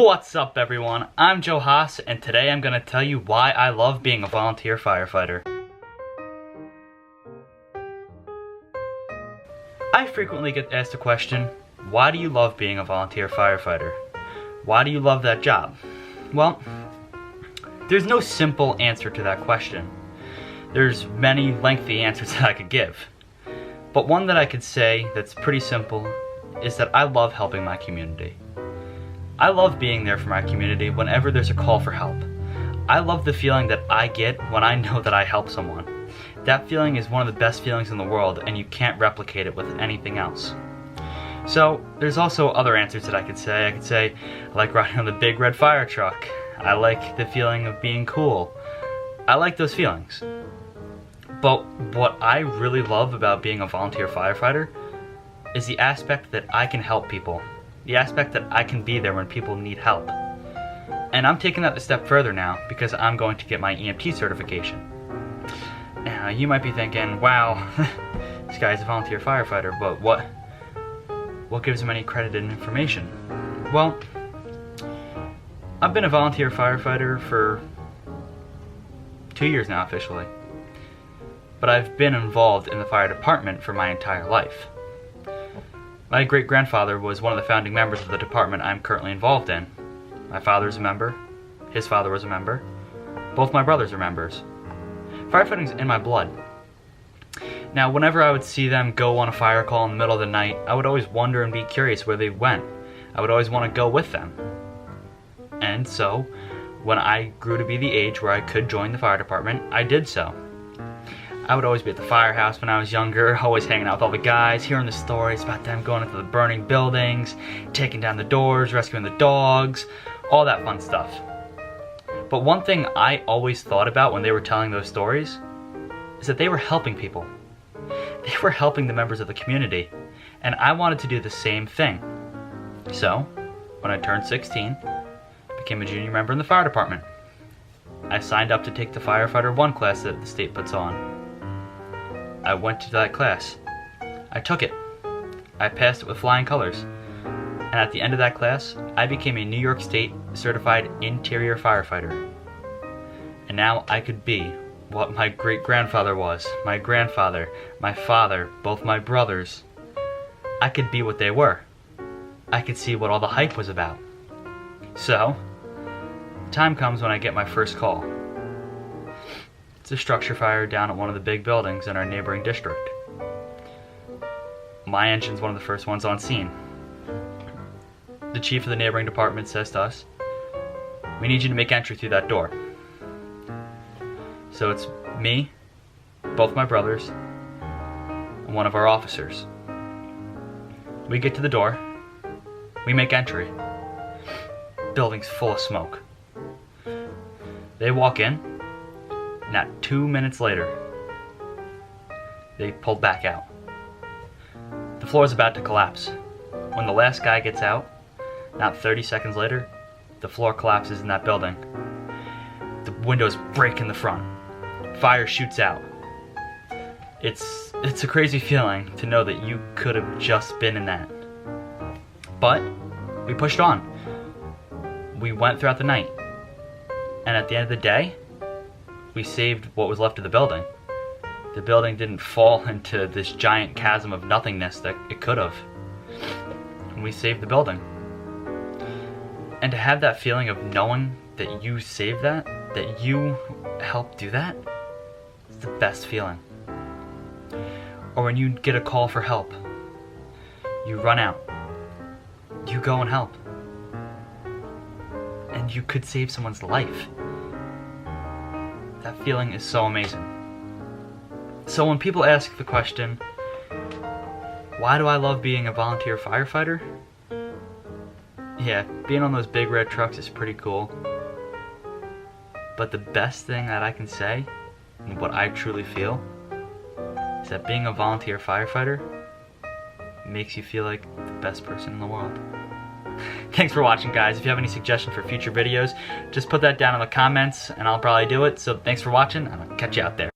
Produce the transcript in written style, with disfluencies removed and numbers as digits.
What's up everyone, I'm Joe Haas, and today I'm going to tell you why I love being a volunteer firefighter. I frequently get asked the question, why do you love being a volunteer firefighter? Why do you love that job? Well, there's no simple answer to that question. There's many lengthy answers that I could give. But one that I could say that's pretty simple is that I love helping my community. I love being there for my community whenever there's a call for help. I love the feeling that I get when I know that I help someone. That feeling is one of the best feelings in the world, and you can't replicate it with anything else. So, there's also other answers that I could say. I could say, I like riding on the big red fire truck. I like the feeling of being cool. I like those feelings. But what I really love about being a volunteer firefighter is the aspect that I can help people. The aspect that I can be there when people need help. And I'm taking that a step further now because I'm going to get my EMT certification. Now, you might be thinking, wow, this guy's a volunteer firefighter, but what gives him any accredited information? Well, I've been a volunteer firefighter for 2 years now officially. But I've been involved in the fire department for my entire life. My great-grandfather was one of the founding members of the department I'm currently involved in. My father's a member, his father was a member, both my brothers are members. Firefighting's in my blood. Now, whenever I would see them go on a fire call in the middle of the night, I would always wonder and be curious where they went. I would always want to go with them. And so, when I grew to be the age where I could join the fire department, I did so. I would always be at the firehouse when I was younger, always hanging out with all the guys, hearing the stories about them going into the burning buildings, taking down the doors, rescuing the dogs, all that fun stuff. But one thing I always thought about when they were telling those stories is that they were helping people. They were helping the members of the community, and I wanted to do the same thing. So, when I turned 16, I became a junior member in the fire department. I signed up to take the Firefighter 1 class that the state puts on. I went to that class. I took it. I passed it with flying colors. And at the end of that class, I became a New York State certified interior firefighter. And now I could be what my great-grandfather was, my grandfather, my father, both my brothers. I could be what they were. I could see what all the hype was about. So, time comes when I get my first call. It's a structure fire down at one of the big buildings in our neighboring district. My engine's one of the first ones on scene. The chief of the neighboring department says to us, "We need you to make entry through that door." So it's me, both my brothers, and one of our officers. We get to the door, we make entry. Building's full of smoke. They walk in. Not 2 minutes later, they pulled back out. The floor is about to collapse. When the last guy gets out, not 30 seconds later, the floor collapses in that building. The windows break in the front. Fire shoots out. It's a crazy feeling to know that you could have just been in that. But we pushed on. We went throughout the night. And at the end of the day, we saved what was left of the building. The building didn't fall into this giant chasm of nothingness that it could have. And we saved the building. And to have that feeling of knowing that you saved that you helped do that, it's the best feeling. Or when you get a call for help, you run out, you go and help, and you could save someone's life. That feeling is so amazing. So when people ask the question, why do I love being a volunteer firefighter? Yeah, being on those big red trucks is pretty cool. But the best thing that I can say, and what I truly feel, is that being a volunteer firefighter makes you feel like the best person in the world. Thanks for watching, guys. If you have any suggestions for future videos, just put that down in the comments and I'll probably do it. So thanks for watching, and I'll catch you out there.